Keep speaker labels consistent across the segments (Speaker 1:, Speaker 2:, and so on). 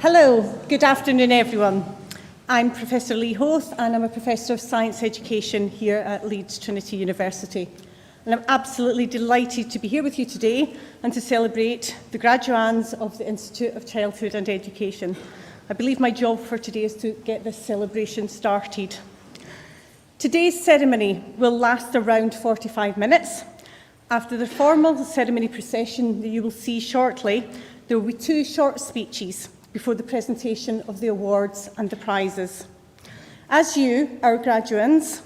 Speaker 1: Hello, good afternoon everyone. I'm Professor Lee Hoth and I'm a Professor of Science Education here at Leeds Trinity University. And I'm absolutely delighted to be here with you today and to celebrate the graduands of the Institute of Childhood and Education. I believe my job for today is to get this celebration started. Today's ceremony will last around 45 minutes. After the formal ceremony procession that you will see shortly, there will be 2 short speeches before the presentation of the awards and the prizes. As you, our graduands,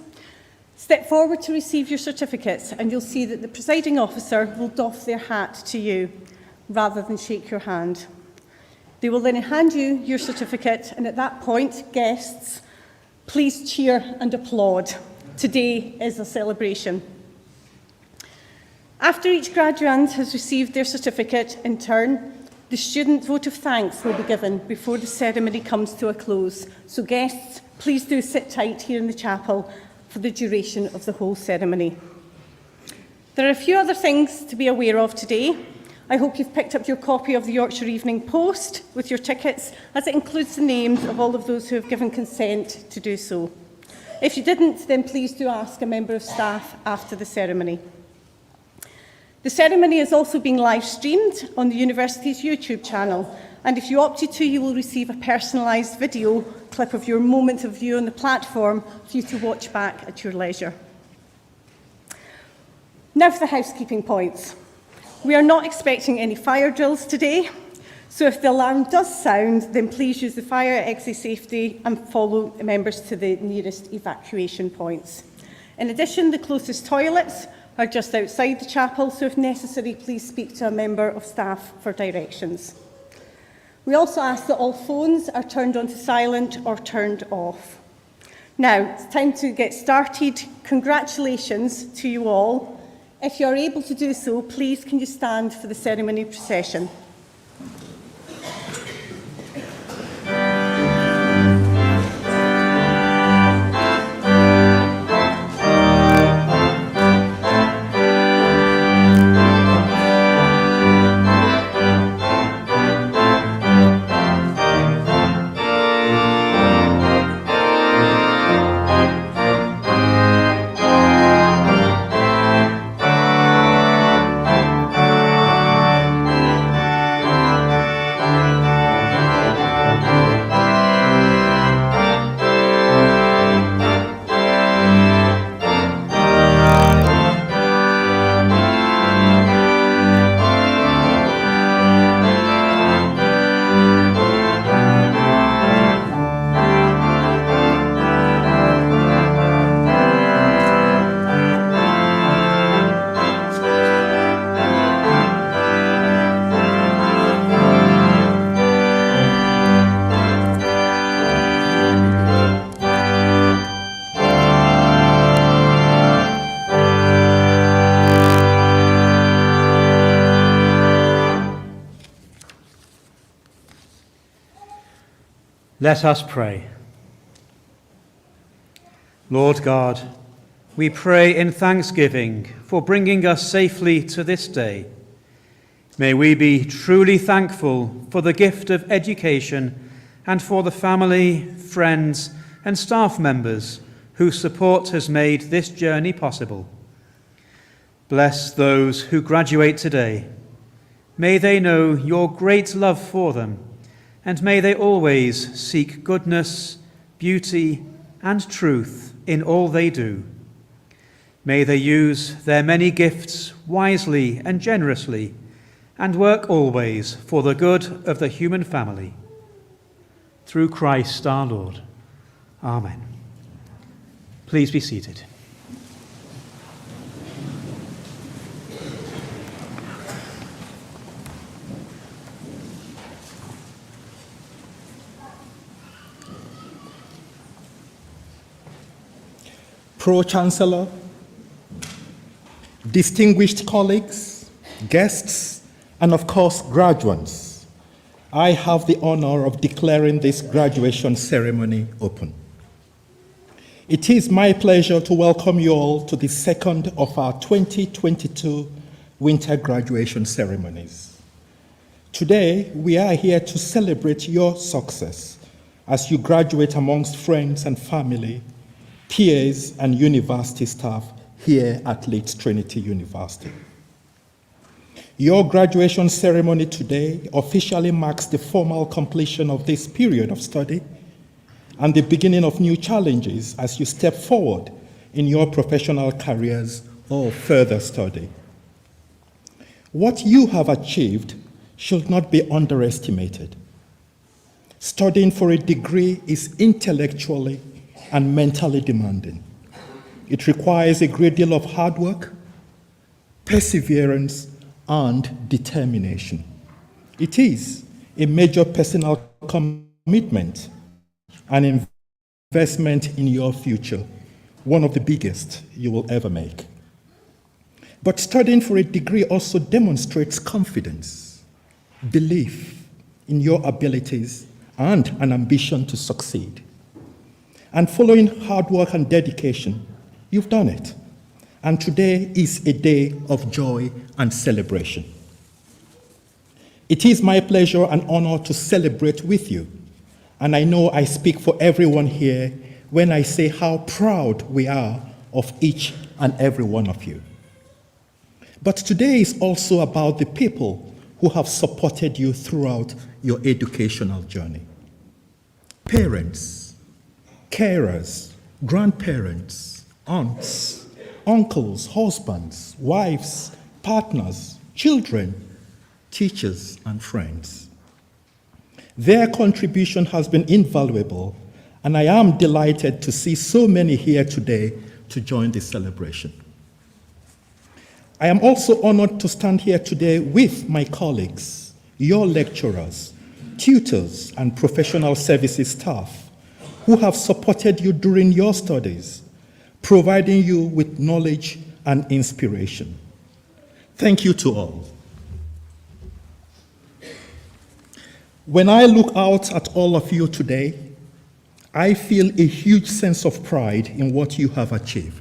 Speaker 1: step forward to receive your certificates, and you'll see that the presiding officer will doff their hat to you rather than shake your hand. They will then hand you your certificate, and at that point, guests, please cheer and applaud. Today is a celebration. After each graduand has received their certificate in turn, the student vote of thanks will be given before the ceremony comes to a close. So guests, please do sit tight here in the chapel for the duration of the whole ceremony. There are a few other things to be aware of today. I hope you've picked up your copy of the Yorkshire Evening Post with your tickets, as it includes the names of all of those who have given consent to do so. If you didn't, then please do ask a member of staff after the ceremony. The ceremony is also being live streamed on the university's YouTube channel, and if you opted to, you will receive a personalised video clip of your moment of view on the platform for you to watch back at your leisure. Now for the housekeeping points. We are not expecting any fire drills today, so if the alarm does sound, then please use the fire exit safety and follow members to the nearest evacuation points. In addition, the closest toilets are just outside the chapel, so if necessary, please speak to a member of staff for directions. We also ask that all phones are turned on to silent or turned off. Now, it's time to get started. Congratulations to you all. If you are able to do so, please can you stand for the ceremony procession.
Speaker 2: Let us pray. Lord God, we pray in thanksgiving for bringing us safely to this day. May we be truly thankful for the gift of education and for the family, friends, and staff members whose support has made this journey possible. Bless those who graduate today. May they know your great love for them, and may they always seek goodness, beauty, and truth in all they do. May they use their many gifts wisely and generously, and work always for the good of the human family. Through Christ our Lord. Amen. Please be seated.
Speaker 3: Pro-chancellor, distinguished colleagues, guests, and of course, graduates, I have the honor of declaring this graduation ceremony open. It is my pleasure to welcome you all to the second of our 2022 winter graduation ceremonies. Today, we are here to celebrate your success as you graduate amongst friends and family, peers, and university staff here at Leeds Trinity University. Your graduation ceremony today officially marks the formal completion of this period of study and the beginning of new challenges as you step forward in your professional careers or further study. What you have achieved should not be underestimated. Studying for a degree is intellectually and mentally demanding. It requires a great deal of hard work, perseverance, and determination. It is a major personal commitment, an investment in your future, one of the biggest you will ever make. But studying for a degree also demonstrates confidence, belief in your abilities, and an ambition to succeed. And following hard work and dedication, you've done it. And today is a day of joy and celebration. It is my pleasure and honor to celebrate with you. And I know I speak for everyone here when I say how proud we are of each and every one of you. But today is also about the people who have supported you throughout your educational journey. Parents, carers, grandparents, aunts, uncles, husbands, wives, partners, children, teachers, and friends. Their contribution has been invaluable, and I am delighted to see so many here today to join this celebration. I am also honored to stand here today with my colleagues, your lecturers, tutors, and professional services staff who have supported you during your studies, providing you with knowledge and inspiration. Thank you to all. When I look out at all of you today, I feel a huge sense of pride in what you have achieved.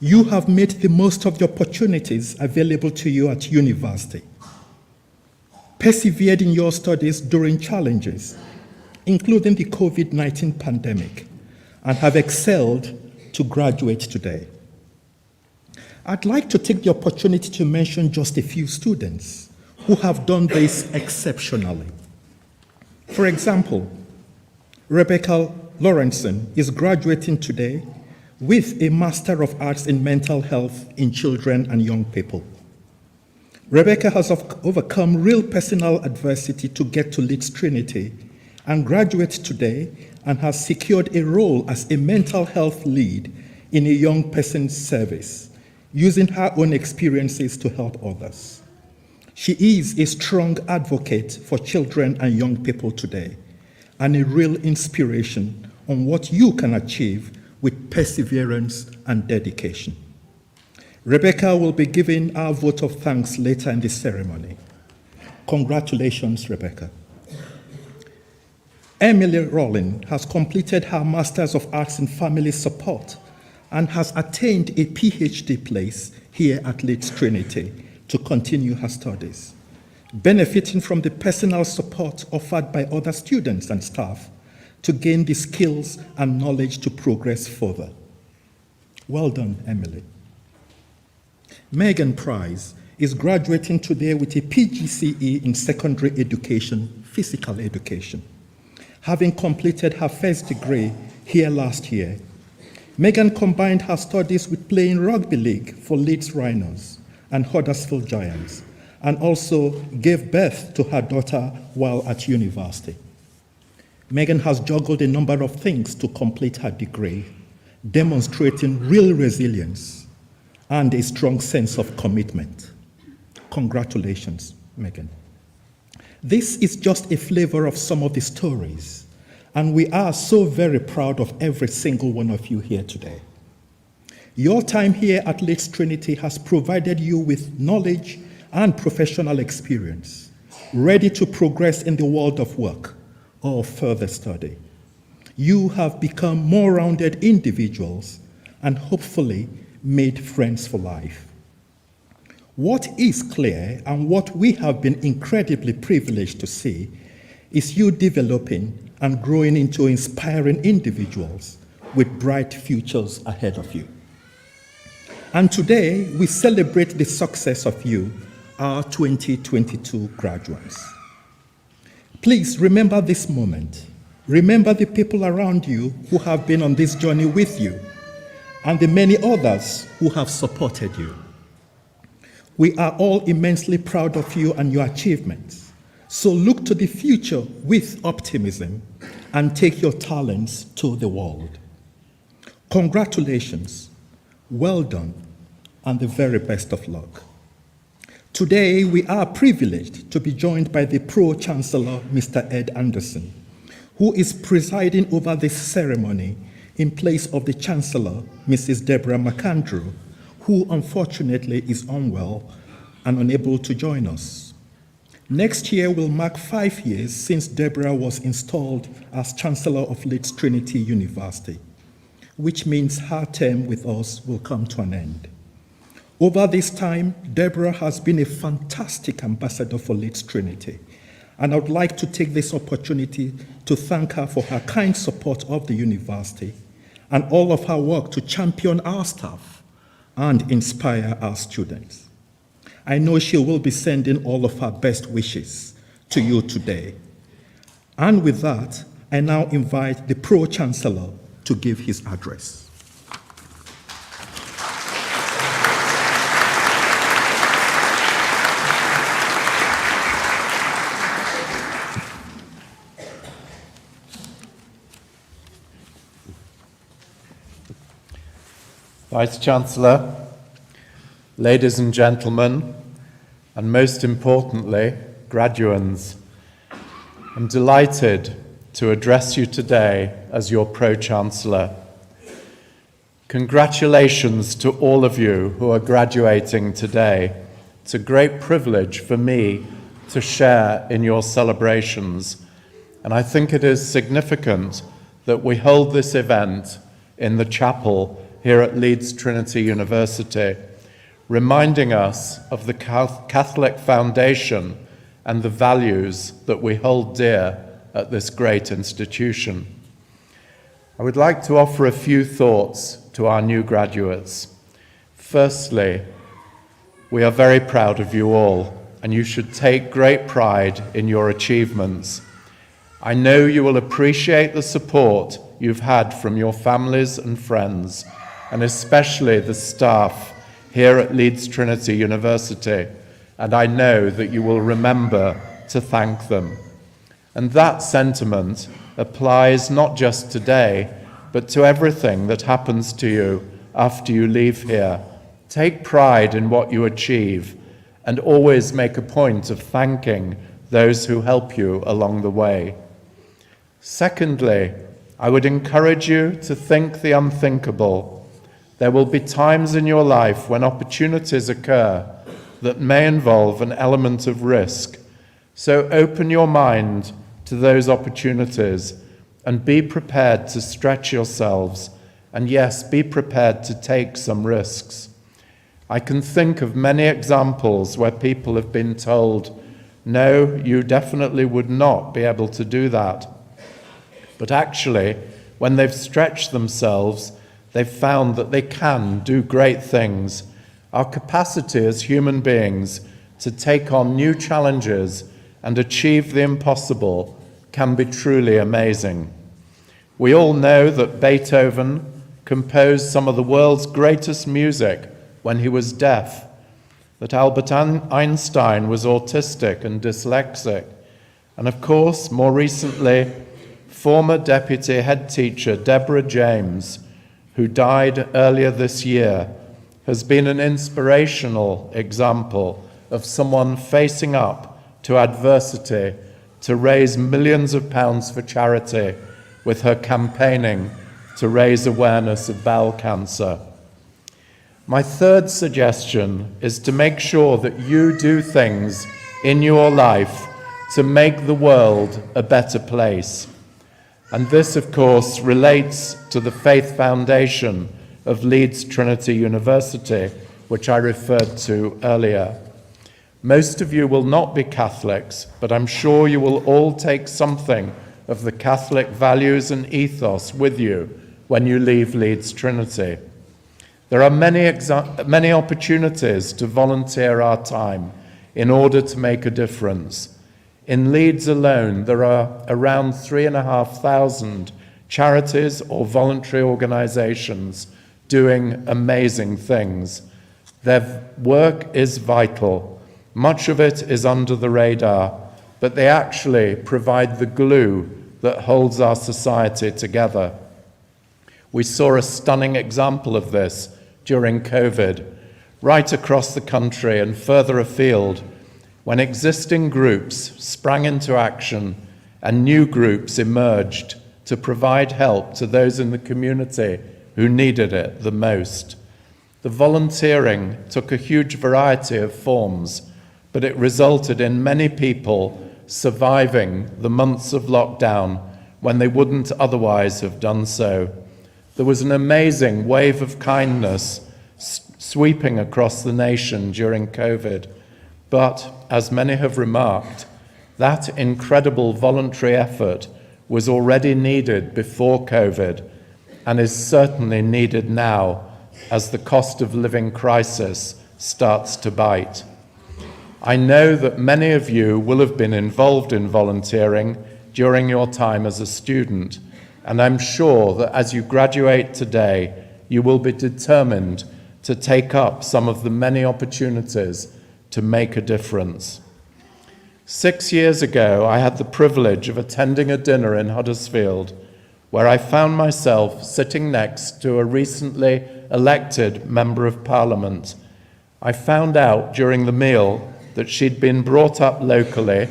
Speaker 3: You have made the most of the opportunities available to you at university, persevered in your studies during challenges, including the COVID-19 pandemic, and have excelled to graduate today. I'd like to take the opportunity to mention just a few students who have done this exceptionally. For example, Rebecca Lawrenson is graduating today with a Master of Arts in Mental Health in Children and Young People. Rebecca has overcome real personal adversity to get to Leeds Trinity and graduates today and has secured a role as a mental health lead in a young person's service, using her own experiences to help others. She is a strong advocate for children and young people today and a real inspiration on what you can achieve with perseverance and dedication. Rebecca will be giving our vote of thanks later in the ceremony. Congratulations, Rebecca. Emily Rowling has completed her Masters of Arts in Family Support and has attained a PhD place here at Leeds Trinity to continue her studies, benefiting from the personal support offered by other students and staff to gain the skills and knowledge to progress further. Well done, Emily. Megan Price is graduating today with a PGCE in secondary education, physical education. Having completed her first degree here last year, Megan combined her studies with playing rugby league for Leeds Rhinos and Huddersfield Giants, and also gave birth to her daughter while at university. Megan has juggled a number of things to complete her degree, demonstrating real resilience and a strong sense of commitment. Congratulations, Megan. This is just a flavor of some of the stories, and we are so very proud of every single one of you here today. Your time here at Leeds Trinity has provided you with knowledge and professional experience, ready to progress in the world of work or further study. You have become more rounded individuals and hopefully made friends for life. What is clear and what we have been incredibly privileged to see is you developing and growing into inspiring individuals with bright futures ahead of you. And today, we celebrate the success of you, our 2022 graduates. Please remember this moment. Remember the people around you who have been on this journey with you, and the many others who have supported you. We are all immensely proud of you and your achievements. So look to the future with optimism and take your talents to the world. Congratulations, well done, and the very best of luck. Today, we are privileged to be joined by the Pro-chancellor, Mr. Ed Anderson, who is presiding over this ceremony in place of the Chancellor, Mrs. Deborah McAndrew, who unfortunately is unwell and unable to join us. Next year will mark 5 years since Deborah was installed as Chancellor of Leeds Trinity University, which means her term with us will come to an end. Over this time, Deborah has been a fantastic ambassador for Leeds Trinity, and I would like to take this opportunity to thank her for her kind support of the university and all of her work to champion our staff and inspire our students. I know she will be sending all of her best wishes to you today. And with that, I now invite the Pro-chancellor to give his address.
Speaker 4: Vice-Chancellor, ladies and gentlemen, and most importantly, graduands, I'm delighted to address you today as your Pro-Chancellor. Congratulations to all of you who are graduating today. It's a great privilege for me to share in your celebrations, and I think it is significant that we hold this event in the chapel here at Leeds Trinity University, reminding us of the Catholic foundation and the values that we hold dear at this great institution. I would like to offer a few thoughts to our new graduates. Firstly, we are very proud of you all, and you should take great pride in your achievements. I know you will appreciate the support you've had from your families and friends, and especially the staff here at Leeds Trinity University, and I know that you will remember to thank them. And that sentiment applies not just today, but to everything that happens to you after you leave here. Take pride in what you achieve, and always make a point of thanking those who help you along the way. Secondly, I would encourage you to think the unthinkable. There will be times in your life when opportunities occur that may involve an element of risk. So open your mind to those opportunities and be prepared to stretch yourselves, and yes, be prepared to take some risks. I can think of many examples where people have been told, no, you definitely would not be able to do that. But actually, when they've stretched themselves, they've found that they can do great things. Our capacity as human beings to take on new challenges and achieve the impossible can be truly amazing. We all know that Beethoven composed some of the world's greatest music when he was deaf, that Albert Einstein was autistic and dyslexic, and of course, more recently, former deputy head teacher Deborah James, who died earlier this year, has been an inspirational example of someone facing up to adversity to raise millions of pounds for charity with her campaigning to raise awareness of bowel cancer. My third suggestion is to make sure that you do things in your life to make the world a better place. And this, of course, relates to the faith foundation of Leeds Trinity University, which I referred to earlier. Most of you will not be Catholics, but I'm sure you will all take something of the Catholic values and ethos with you when you leave Leeds Trinity. There are many opportunities to volunteer our time in order to make a difference. In Leeds alone, there are around 3,500 charities or voluntary organisations doing amazing things. Their work is vital. Much of it is under the radar, but they actually provide the glue that holds our society together. We saw a stunning example of this during COVID, right across the country and further afield, when existing groups sprang into action and new groups emerged to provide help to those in the community who needed it the most. The volunteering took a huge variety of forms, but it resulted in many people surviving the months of lockdown when they wouldn't otherwise have done so. There was an amazing wave of kindness sweeping across the nation during COVID, but as many have remarked, that incredible voluntary effort was already needed before COVID and is certainly needed now as the cost of living crisis starts to bite. I know that many of you will have been involved in volunteering during your time as a student, and I'm sure that as you graduate today, you will be determined to take up some of the many opportunities to make a difference. 6 years ago, I had the privilege of attending a dinner in Huddersfield, where I found myself sitting next to a recently elected Member of Parliament. I found out during the meal that she'd been brought up locally,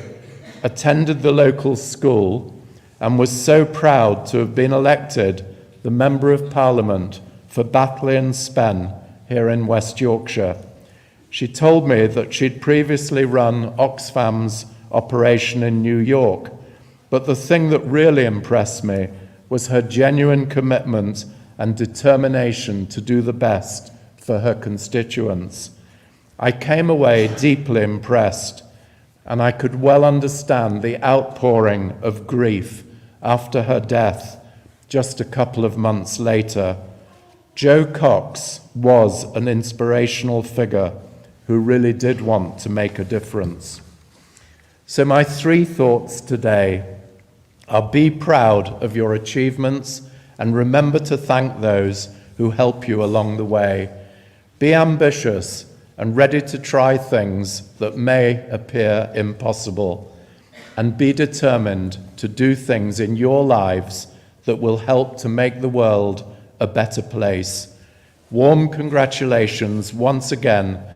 Speaker 4: attended the local school, and was so proud to have been elected the Member of Parliament for Batley and Spen here in West Yorkshire. She told me that she'd previously run Oxfam's operation in New York, but the thing that really impressed me was her genuine commitment and determination to do the best for her constituents. I came away deeply impressed, and I could well understand the outpouring of grief after her death just a couple of months later. Jo Cox was an inspirational figure who really did want to make a difference. So my 3 thoughts today are: be proud of your achievements and remember to thank those who help you along the way. Be ambitious and ready to try things that may appear impossible, and be determined to do things in your lives that will help to make the world a better place. Warm congratulations once again.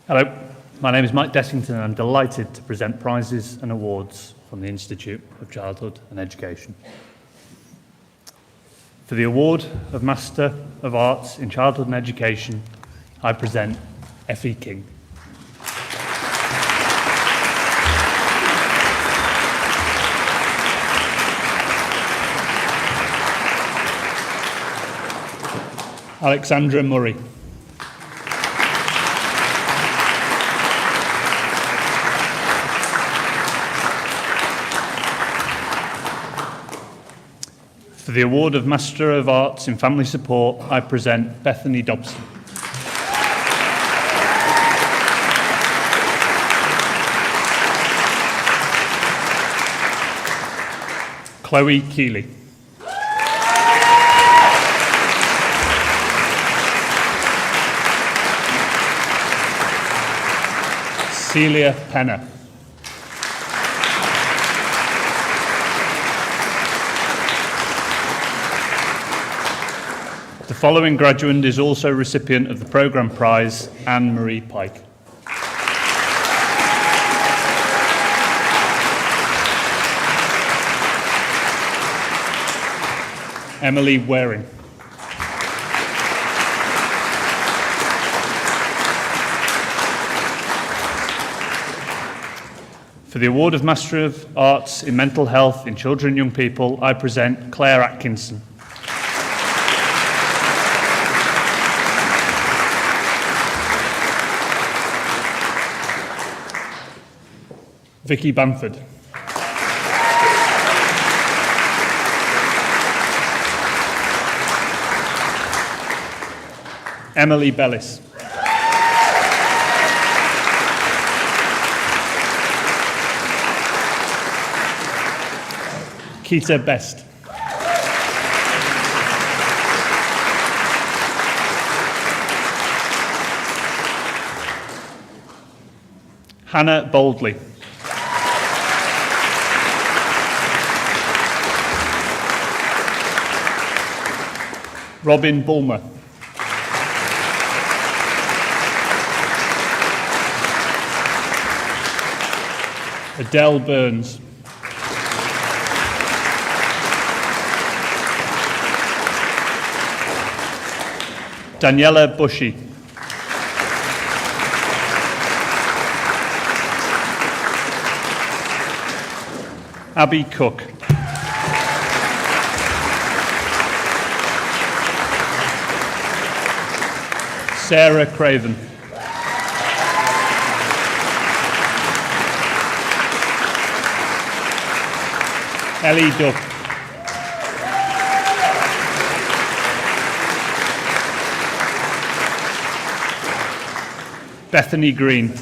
Speaker 5: Hello, my name is Mike Dessington and I'm delighted to present prizes and awards from the Institute of Childhood and Education. For the award of Master of Arts in Childhood and Education, I present Effie King. Alexandra Murray. For the award of Master of Arts in Family Support, I present Bethany Dobson. Chloe Keeley. Celia Penner. The following graduate is also recipient of the Programme Prize, Anne-Marie Pike. Emily Waring. For the award of Master of Arts in Mental Health in Children and Young People, I present Claire Atkinson. Vicky Bamford. Emily Bellis. Keita Best. Hannah Boldley. Robin Bulmer. Adele Burns. Daniela Bushy. Abby Cook. Sarah Craven. Ellie Duff. Bethany Green.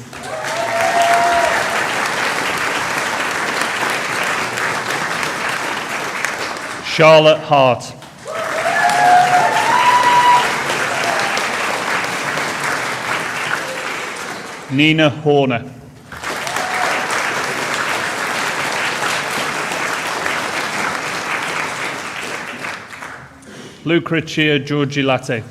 Speaker 5: Charlotte Hart. Nina Horner. Lucretia Georgilate.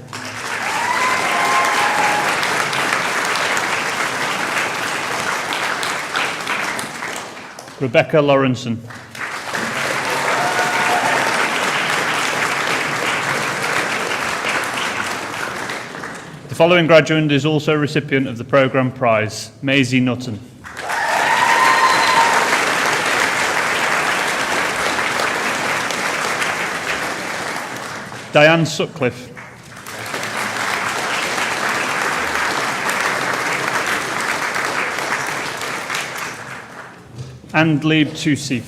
Speaker 5: Rebecca Lawrenson. The following graduate is also a recipient of the programme prize, Maisie Nutton. Diane Sutcliffe. And Lieb Tusi.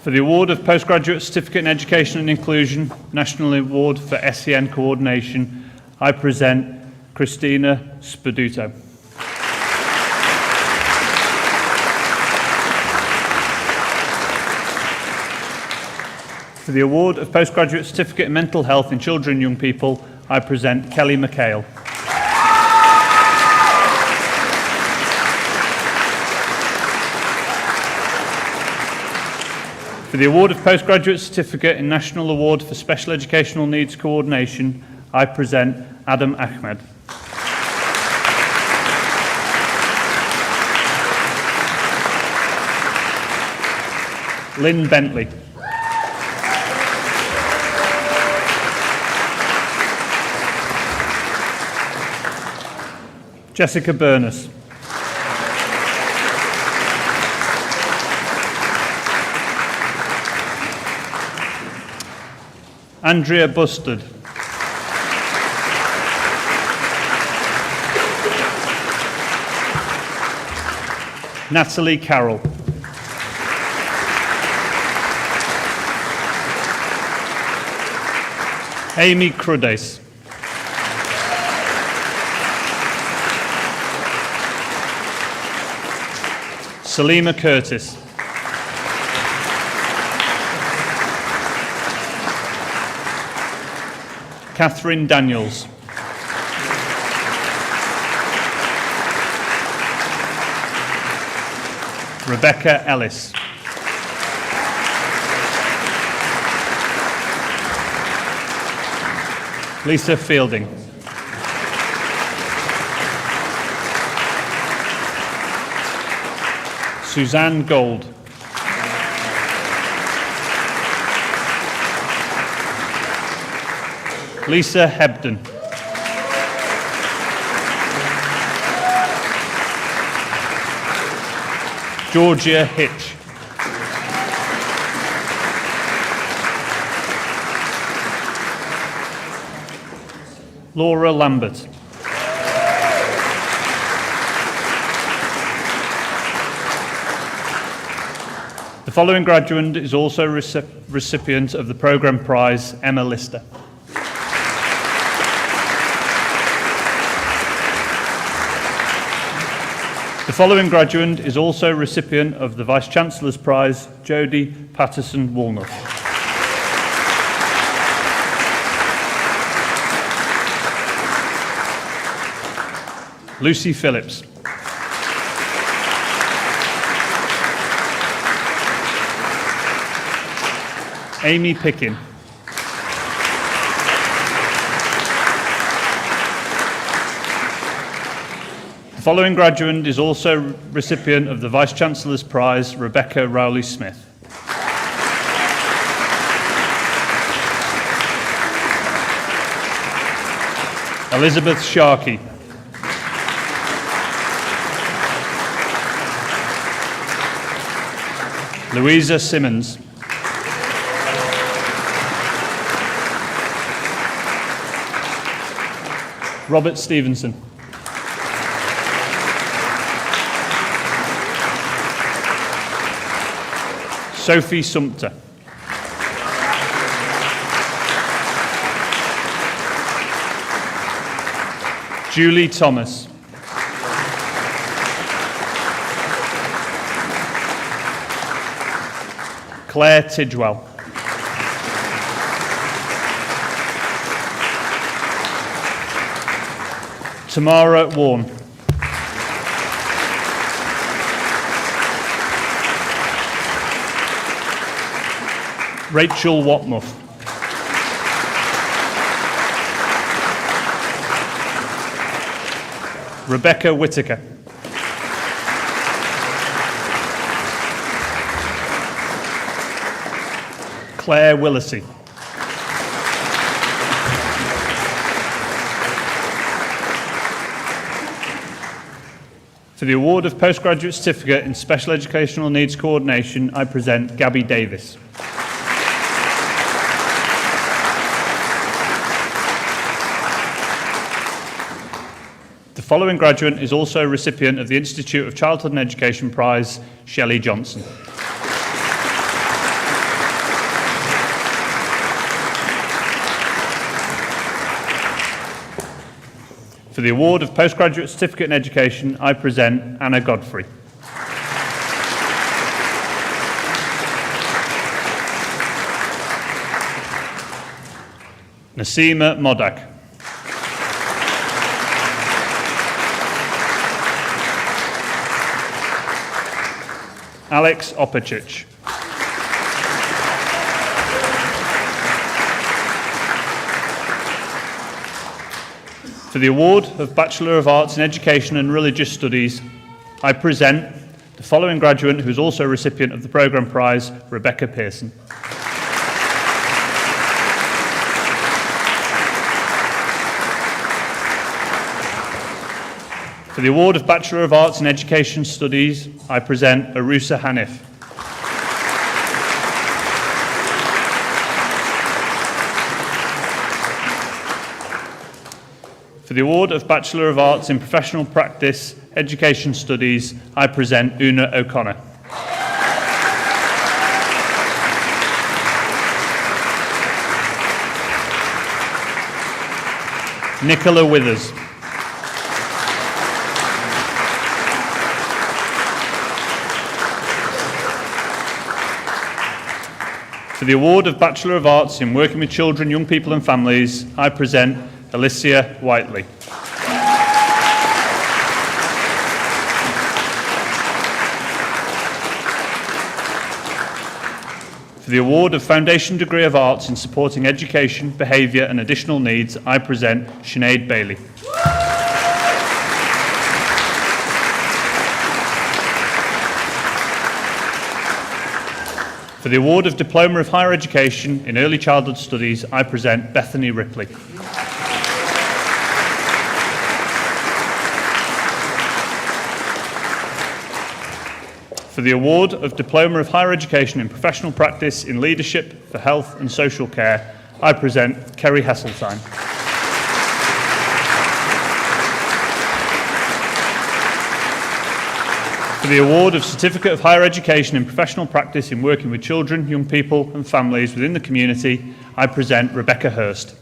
Speaker 5: For the award of Postgraduate Certificate in Education and Inclusion, National Award for SEN Coordination, I present Christina Spaduto. For the award of Postgraduate Certificate in Mental Health in Children and Young People, I present Kelly McHale. For the award of Postgraduate Certificate in National Award for Special Educational Needs Coordination, I present Adam Ahmed. Lynn Bentley. Jessica Burness. Andrea Bustard. Natalie Carroll. Amy Crudes. Salima Curtis. Catherine Daniels. Rebecca Ellis. Lisa Fielding. Suzanne Gold. Lisa Hebden. Georgia Hitch. Laura Lambert. The following graduate is also recipient of the programme prize, Emma Lister. The following graduate is also recipient of the Vice-Chancellor's Prize, Jodie Patterson-Walnuth. Lucy Phillips. Amy Pickin. The following graduate is also recipient of the Vice-Chancellor's Prize, Rebecca Rowley-Smith. Elizabeth Sharkey. Louisa Simmons. Robert Stevenson. Sophie Sumpter. Julie Thomas. Claire Tidgwell. Tamara Warren. Rachel Watmuth. Rebecca Whittaker. Claire Willisey. For the award of Postgraduate Certificate in Special Educational Needs Coordination, I present Gabby Davis. The following graduate is also a recipient of the Institute of Childhood and Education Prize, Shelley Johnson. For the award of Postgraduate Certificate in Education, I present Anna Godfrey. Nasima Modak. Alex Opachich. For the award of Bachelor of Arts in Education and Religious Studies, I present the following graduate who is also a recipient of the programme prize, Rebecca Pearson. For the award of Bachelor of Arts in Education Studies, I present Arusa Hanif. For the award of Bachelor of Arts in Professional Practice Education Studies, I present Una O'Connor. Nicola Withers. For the award of Bachelor of Arts in Working with Children, Young People and Families, I present Alicia Whiteley. For the award of Foundation Degree of Arts in Supporting Education, Behaviour and Additional Needs, I present Sinead Bailey. For For the award of Diploma of Higher Education in Early Childhood Studies, I present Bethany Ripley. For the award of Diploma of Higher Education in Professional Practice in Leadership for Health and Social Care, I present Kerry Hesseltine. For the award of Certificate of Higher Education in Professional Practice in Working with Children, Young People and Families within the Community, I present Rebecca Hurst.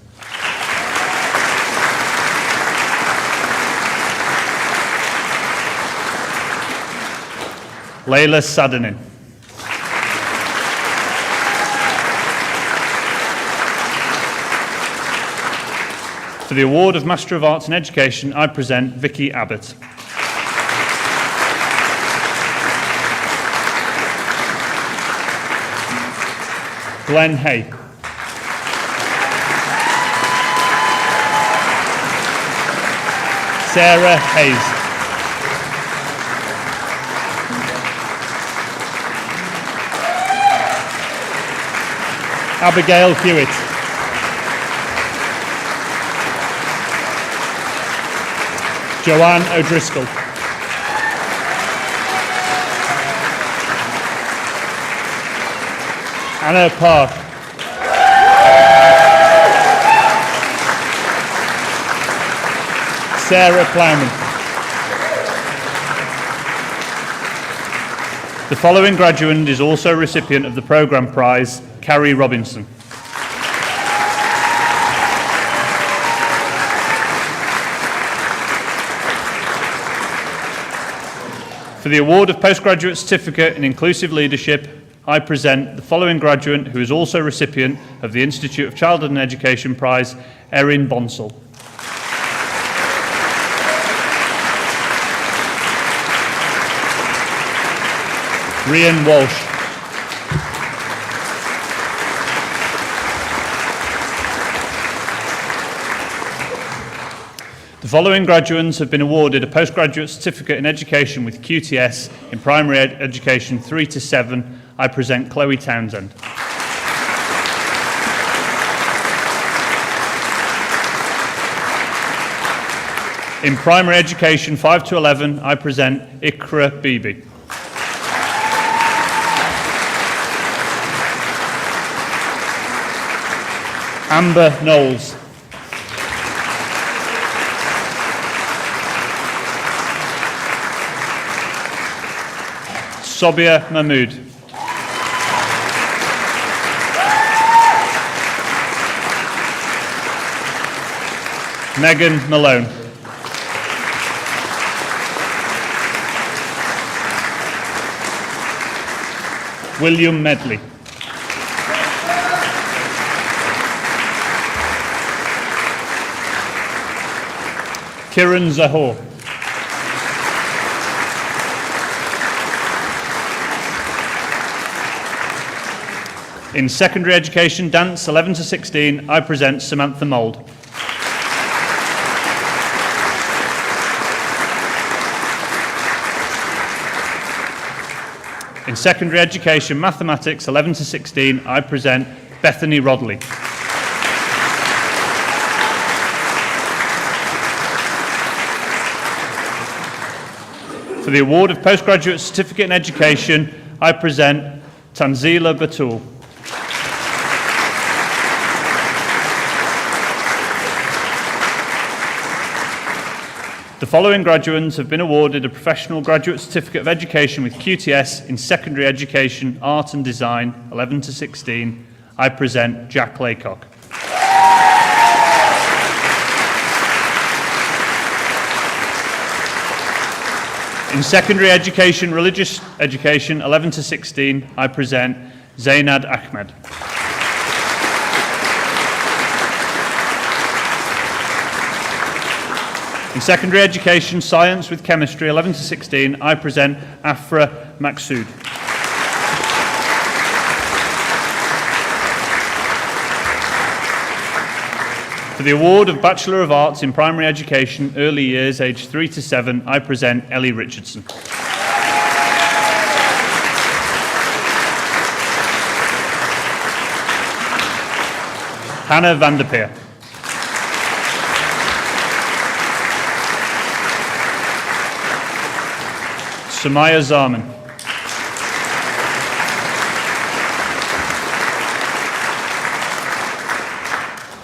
Speaker 5: Layla Sadanin. For the award of Master of Arts in Education, I present Vicky Abbott. Glenn Hay. Sarah Hayes. Abigail Hewitt. Joanne O'Driscoll. Anna Park. Sarah Plowman. The following graduate is also a recipient of the Programme Prize, Carrie Robinson. For the award of Postgraduate Certificate in Inclusive Leadership, I present the following graduate who is also a recipient of the Institute of Childhood and Education Prize, Erin Bonsall. Rian Walsh. The following graduates have been awarded a postgraduate certificate in education with QTS in primary education 3 to 7. I present Chloe Townsend. In primary education 5 to 11, I present Ikra Bibi. Amber Knowles. Sobia Mahmood. Megan Malone. William Medley. Kiran Zahor. In secondary education, dance 11 to 16, I present Samantha Mould. In secondary education, mathematics 11 to 16, I present Bethany Rodley. For the award of Postgraduate Certificate in Education, I present Tanzila Batul. The following graduates have been awarded a Professional Graduate Certificate of Education with QTS in Secondary Education, Art and Design, 11 to 16. I present Jack Laycock. In Secondary Education, Religious Education, 11 to 16, I present Zainad Ahmed. In Secondary Education, Science with Chemistry, 11 to 16, I present Afra Maksood. For the award of Bachelor of Arts in Primary Education, Early Years, aged 3 to 7, I present Ellie Richardson. Hannah van der Peer. Sumaya Zaman.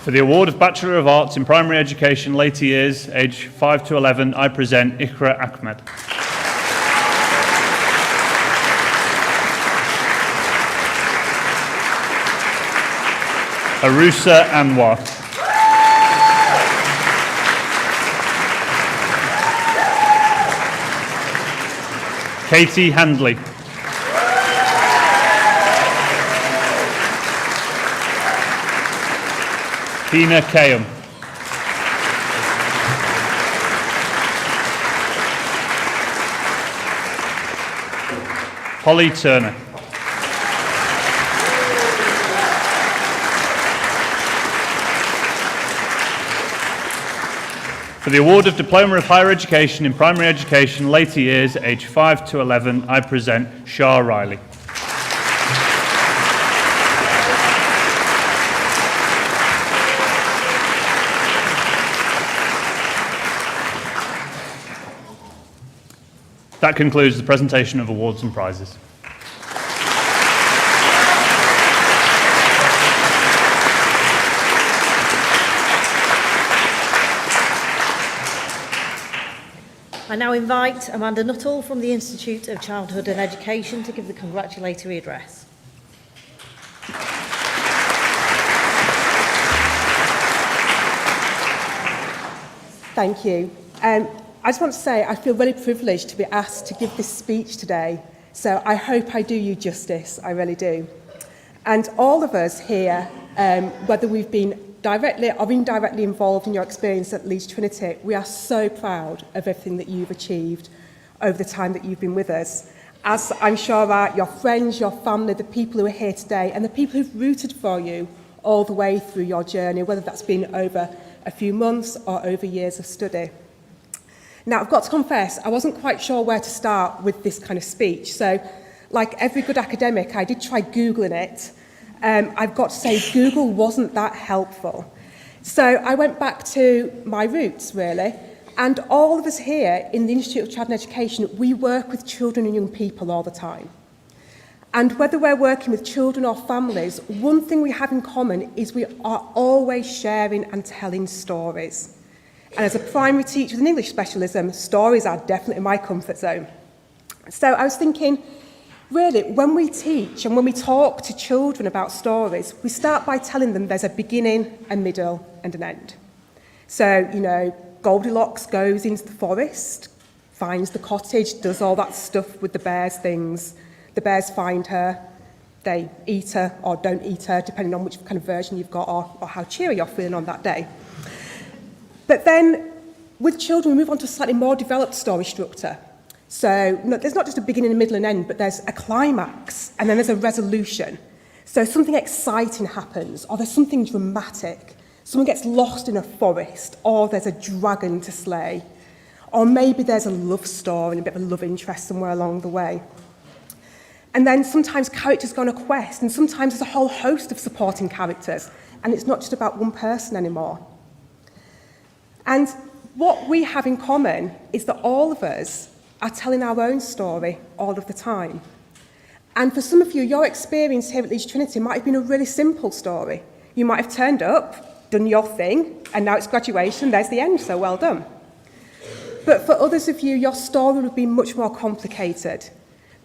Speaker 5: For the award of Bachelor of Arts in Primary Education, later years, age 5 to 11, I present Iqra Ahmed. Arusa Anwar. Katie Handley. Tina Kayum. Holly Turner. For the award of Diploma of Higher Education in Primary Education, later years, age 5 to 11, I present Shah Riley. That concludes the presentation of awards and prizes.
Speaker 6: I now invite Amanda Nuttall from the Institute of Childhood and Education to give the congratulatory address.
Speaker 7: Thank you. I just want to say I feel really privileged to be asked to give this speech today, so I hope I do you justice, I really do. And all of us here, whether we've been directly or indirectly involved in your experience at Leeds Trinity, we are so proud of everything that you've achieved over the time that you've been with us. As I'm sure are your friends, your family, the people who are here today, and the people who've rooted for you all the way through your journey, whether that's been over a few months or over years of study. Now, I've got to confess, I wasn't quite sure where to start with this kind of speech. So, like every good academic, I did try Googling it. I've got to say, Google wasn't that helpful. So I went back to my roots, really. And all of us here in the Institute of Child and Education, we work with children and young people all the time. And whether we're working with children or families, one thing we have in common is we are always sharing and telling stories. And as a primary teacher with an English specialism, stories are definitely my comfort zone. So I was thinking, really, when we teach and when we talk to children about stories, we start by telling them there's a beginning, a middle, and an end. So, you know, Goldilocks goes into the forest, finds the cottage, does all that stuff with the bears things. The bears find her, they eat her or don't eat her, depending on which kind of version you've got or how cheery you're feeling on that day. But then, with children, we move on to a slightly more developed story structure. So there's not just a beginning, a middle, and end, but there's a climax, and then there's a resolution. So something exciting happens, or there's something dramatic. Someone gets lost in a forest, or there's a dragon to slay. Or maybe there's a love story and a bit of a love interest somewhere along the way. And then sometimes characters go on a quest, and sometimes there's a whole host of supporting characters, and it's not just about one person anymore. And what we have in common is that all of us are telling our own story all of the time. And for some of you, your experience here at Leeds Trinity might have been a really simple story. You might have turned up, done your thing, and now it's graduation, there's the end, so well done. But for others of you, your story would have been much more complicated.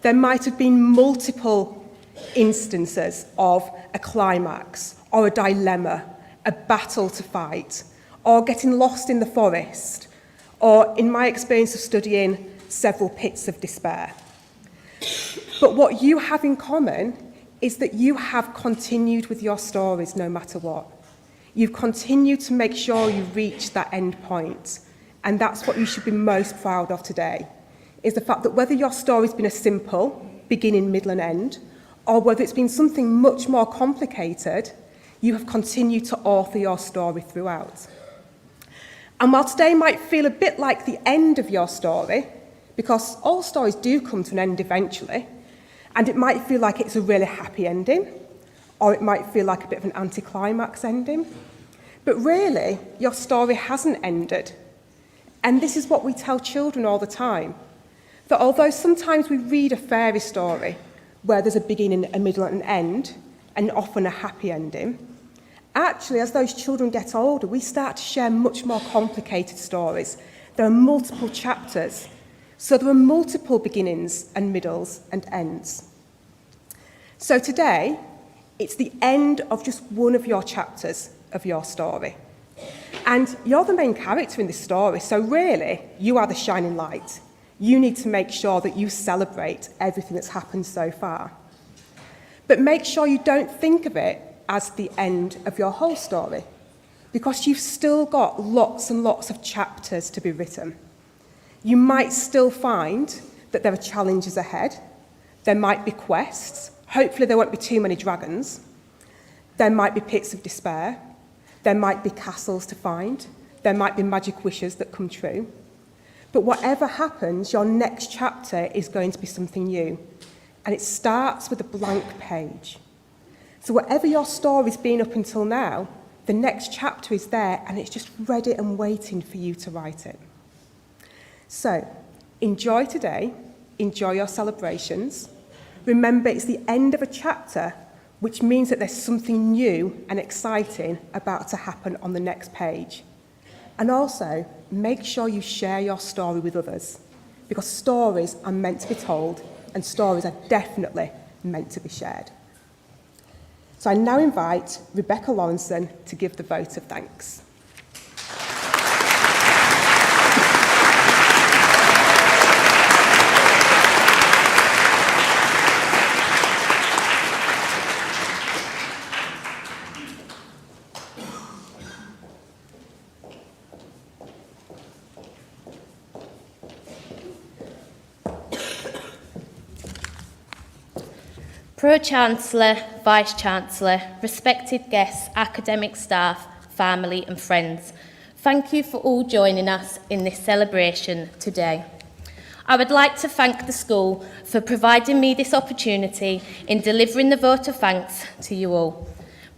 Speaker 7: There might have been multiple instances of a climax, or a dilemma, a battle to fight, or getting lost in the forest, or, in my experience of studying, several pits of despair. But what you have in common is that you have continued with your stories no matter what. You've continued to make sure you reach that end point, and that's what you should be most proud of today, is the fact that whether your story's been a simple beginning, middle, and end, or whether it's been something much more complicated, you have continued to author your story throughout. And while today might feel a bit like the end of your story, because all stories do come to an end eventually, and it might feel like it's a really happy ending, or it might feel like a bit of an anticlimax ending. But really, your story hasn't ended. And this is what we tell children all the time, that although sometimes we read a fairy story where there's a beginning, a middle and an end, and often a happy ending, actually, as those children get older, we start to share much more complicated stories. There are multiple chapters, so there are multiple beginnings and middles and ends. So today, it's the end of just one of your chapters of your story. And you're the main character in this story, so really, you are the shining light. You need to make sure that you celebrate everything that's happened so far. But make sure you don't think of it as the end of your whole story, because you've still got lots and lots of chapters to be written. You might still find that there are challenges ahead. There might be quests. Hopefully there won't be too many dragons. There might be pits of despair. There might be castles to find. There might be magic wishes that come true. But whatever happens, your next chapter is going to be something new. And it starts with a blank page. So whatever your story's been up until now, the next chapter is there and it's just ready and waiting for you to write it. So enjoy today, enjoy your celebrations. Remember, it's the end of a chapter, which means that there's something new and exciting about to happen on the next page. And also, make sure you share your story with others, because stories are meant to be told and stories are definitely meant to be shared. So I now invite Rebecca Lawrenson to give the vote of thanks.
Speaker 8: Pro-chancellor, vice-chancellor, respected guests, academic staff, family and friends, thank you for all joining us in this celebration today. I would like to thank the school for providing me this opportunity in delivering the vote of thanks to you all.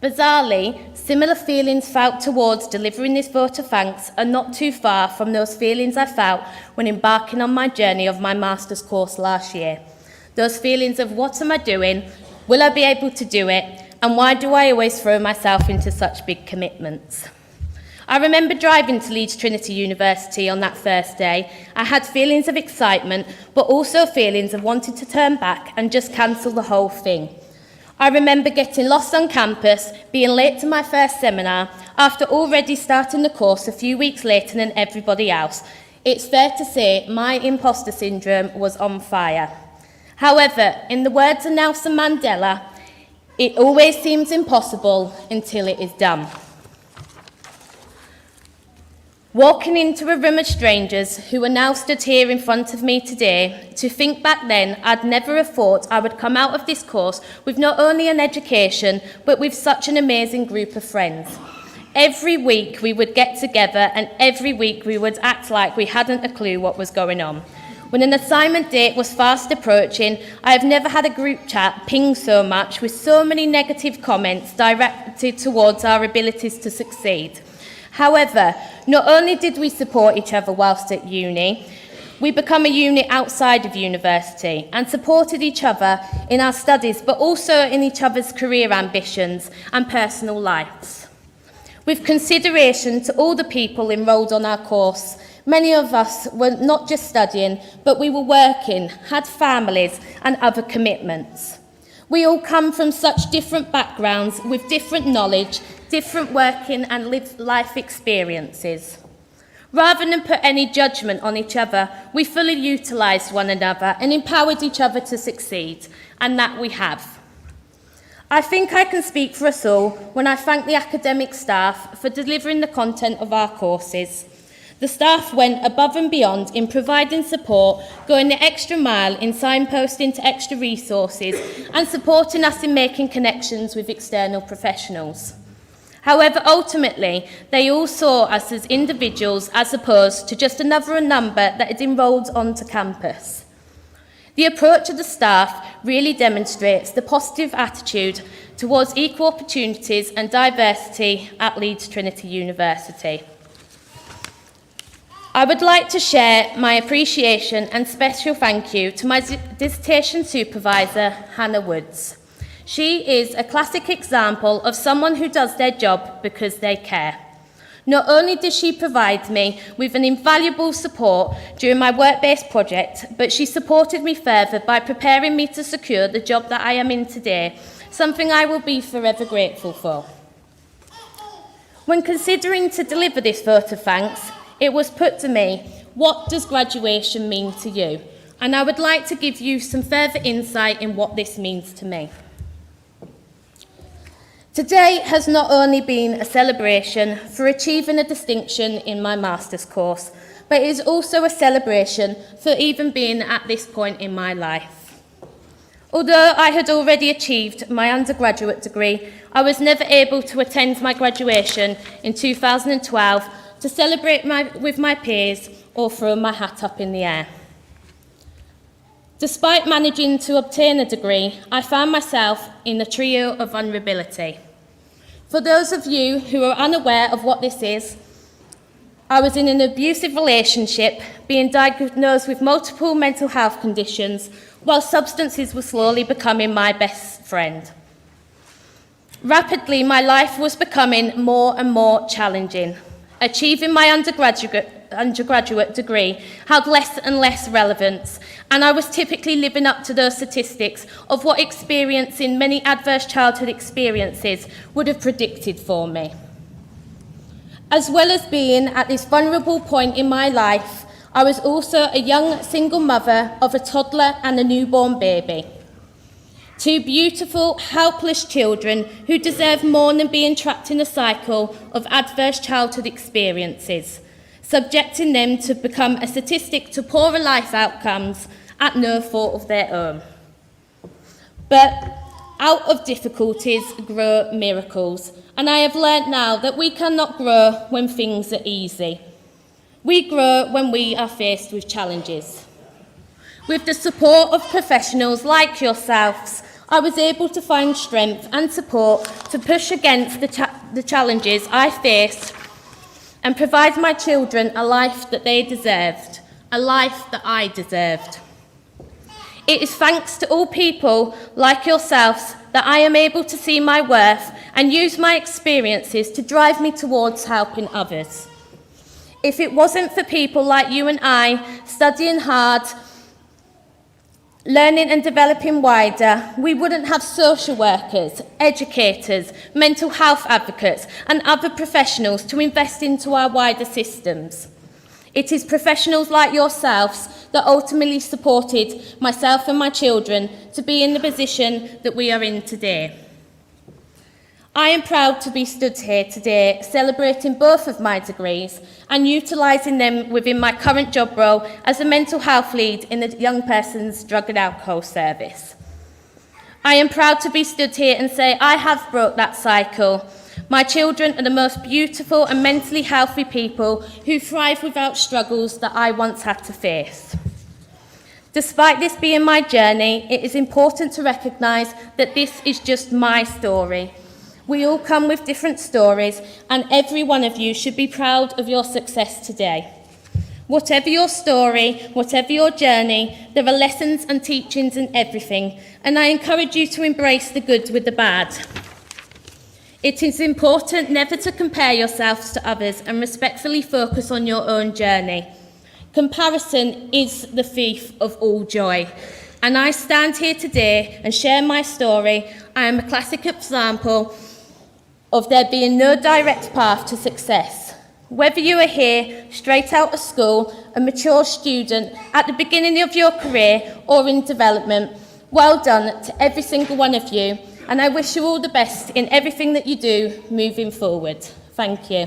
Speaker 8: Bizarrely, similar feelings felt towards delivering this vote of thanks are not too far from those feelings I felt when embarking on my journey of my master's course last year. Those feelings of what am I doing, will I be able to do it, and why do I always throw myself into such big commitments? I remember driving to Leeds Trinity University on that first day. I had feelings of excitement, but also feelings of wanting to turn back and just cancel the whole thing. I remember getting lost on campus, being late to my first seminar, after already starting the course a few weeks later than everybody else. It's fair to say my imposter syndrome was on fire. However, in the words of Nelson Mandela, it always seems impossible until it is done. Walking into a room of strangers who are now stood here in front of me today, to think back then I'd never have thought I would come out of this course with not only an education, but with such an amazing group of friends. Every week we would get together and every week we would act like we hadn't a clue what was going on. When an assignment date was fast approaching, I have never had a group chat ping so much with so many negative comments directed towards our abilities to succeed. However, not only did we support each other whilst at uni, we became a unit outside of university and supported each other in our studies, but also in each other's career ambitions and personal lives. With consideration to all the people enrolled on our course, many of us were not just studying, but we were working, had families and other commitments. We all come from such different backgrounds with different knowledge, different working and life experiences. Rather than put any judgment on each other, we fully utilised one another and empowered each other to succeed, and that we have. I think I can speak for us all when I thank the academic staff for delivering the content of our courses. The staff went above and beyond in providing support, going the extra mile in signposting to extra resources and supporting us in making connections with external professionals. However, ultimately, they all saw us as individuals as opposed to just another number that had enrolled onto campus. The approach of the staff really demonstrates the positive attitude towards equal opportunities and diversity at Leeds Trinity University. I would like to share my appreciation and special thank you to my dissertation supervisor, Hannah Woods. She is a classic example of someone who does their job because they care. Not only did she provide me with an invaluable support during my work-based project, but she supported me further by preparing me to secure the job that I am in today, something I will be forever grateful for. When considering to deliver this vote of thanks, it was put to me, what does graduation mean to you? And I would like to give you some further insight in what this means to me. Today has not only been a celebration for achieving a distinction in my master's course, but it is also a celebration for even being at this point in my life. Although I had already achieved my undergraduate degree, I was never able to attend my graduation in 2012 to celebrate with my peers or throw my hat up in the air. Despite managing to obtain a degree, I found myself in a trio of vulnerability. For those of you who are unaware of what this is, I was in an abusive relationship, being diagnosed with multiple mental health conditions, while substances were slowly becoming my best friend. Rapidly, my life was becoming more and more challenging. Achieving my undergraduate degree held less and less relevance, and I was typically living up to those statistics of what experiencing many adverse childhood experiences would have predicted for me. As well as being at this vulnerable point in my life, I was also a young single mother of a toddler and a newborn baby. Two beautiful, helpless children who deserve more than being trapped in a cycle of adverse childhood experiences, subjecting them to become a statistic to poorer life outcomes at no fault of their own. But out of difficulties grow miracles, and I have learnt now that we cannot grow when things are easy. We grow when we are faced with challenges. With the support of professionals like yourselves, I was able to find strength and support to push against the challenges I faced and provide my children a life that they deserved, a life that I deserved. It is thanks to all people like yourselves that I am able to see my worth and use my experiences to drive me towards helping others. If it wasn't for people like you and I studying hard, learning and developing wider, we wouldn't have social workers, educators, mental health advocates and other professionals to invest into our wider systems. It is professionals like yourselves that ultimately supported myself and my children to be in the position that we are in today. I am proud to be stood here today celebrating both of my degrees and utilising them within my current job role as a mental health lead in the Young Persons Drug and Alcohol Service. I am proud to be stood here and say I have broke that cycle. My children are the most beautiful and mentally healthy people who thrive without struggles that I once had to face. Despite this being my journey, it is important to recognise that this is just my story. We all come with different stories, and every one of you should be proud of your success today. Whatever your story, whatever your journey, there are lessons and teachings in everything, and I encourage you to embrace the good with the bad. It is important never to compare yourselves to others and respectfully focus on your own journey. Comparison is the thief of all joy. And I stand here today and share my story. I am a classic example of there being no direct path to success. Whether you are here, straight out of school, a mature student, at the beginning of your career or in development, well done to every single one of you, and I wish you all the best in everything that you do moving forward. Thank you.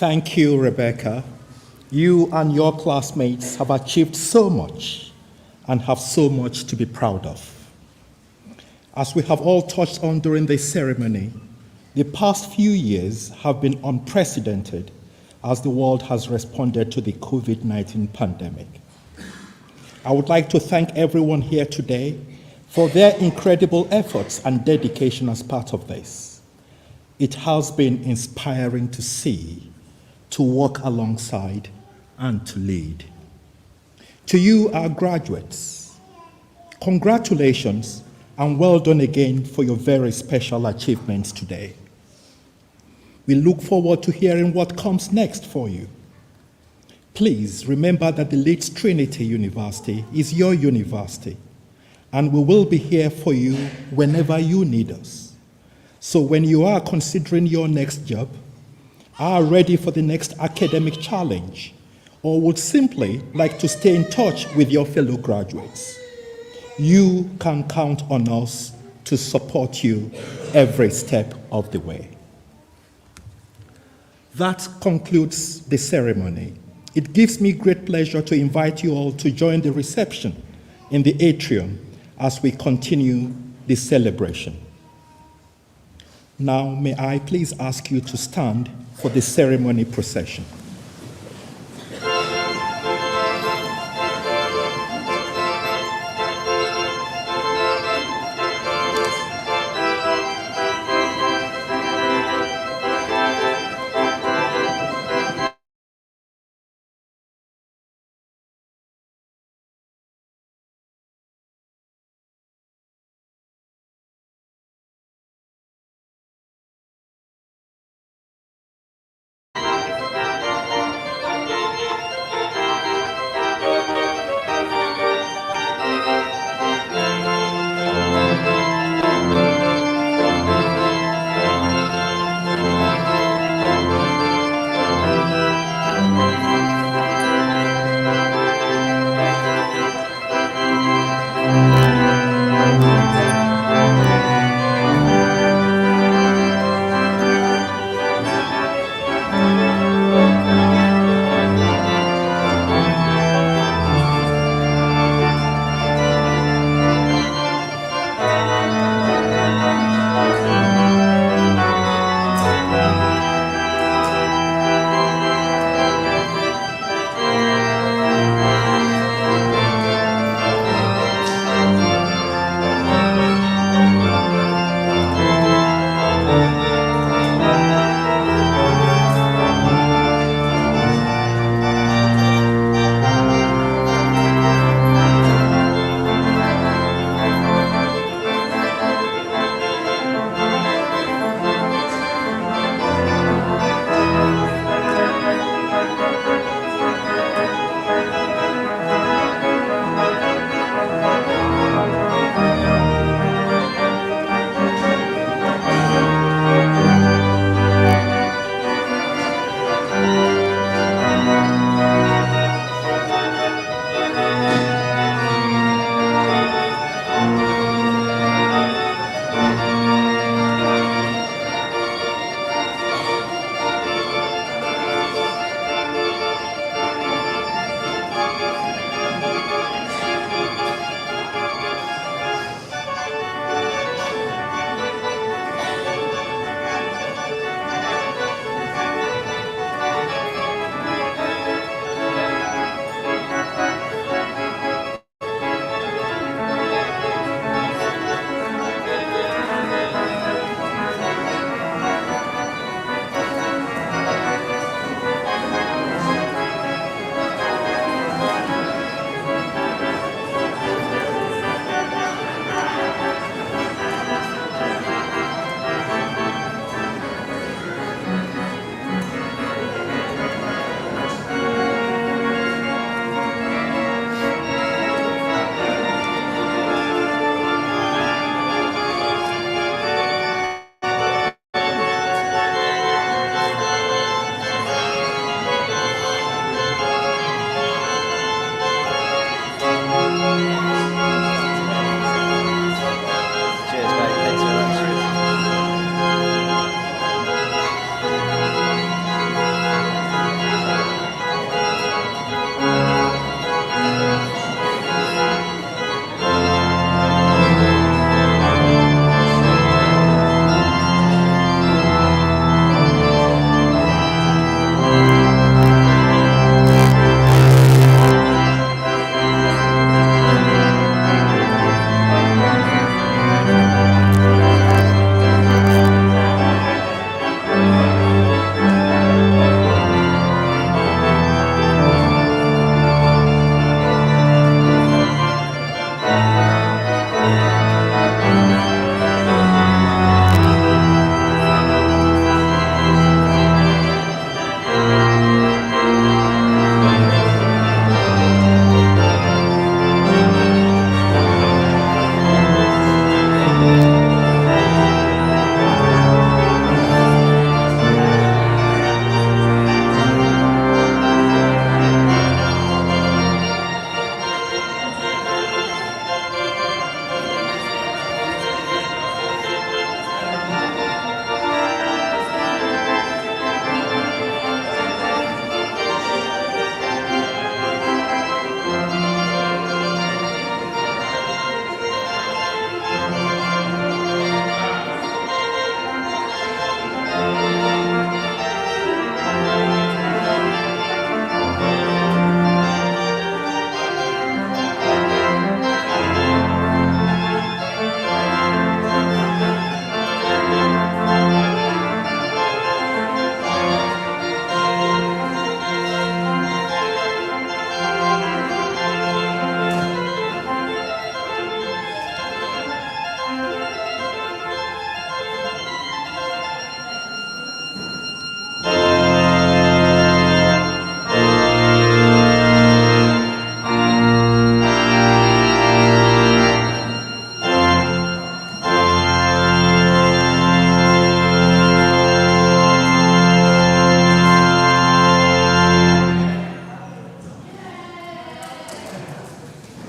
Speaker 3: Thank you, Rebecca. You and your classmates have achieved so much and have so much to be proud of. As we have all touched on during this ceremony, the past few years have been unprecedented as the world has responded to the COVID-19 pandemic. I would like to thank everyone here today for their incredible efforts and dedication as part of this. It has been inspiring to see, to work alongside, and to lead. To you, our graduates, congratulations and well done again for your very special achievements today. We look forward to hearing what comes next for you. Please remember that the Leeds Trinity University is your university, and we will be here for you whenever you need us. So when you are considering your next job, are ready for the next academic challenge, or would simply like to stay in touch with your fellow graduates, you can count on us to support you every step of the way. That concludes the ceremony. It gives me great pleasure to invite you all to join the reception in the atrium as we continue the celebration. Now, may I please ask you to stand for the ceremony procession.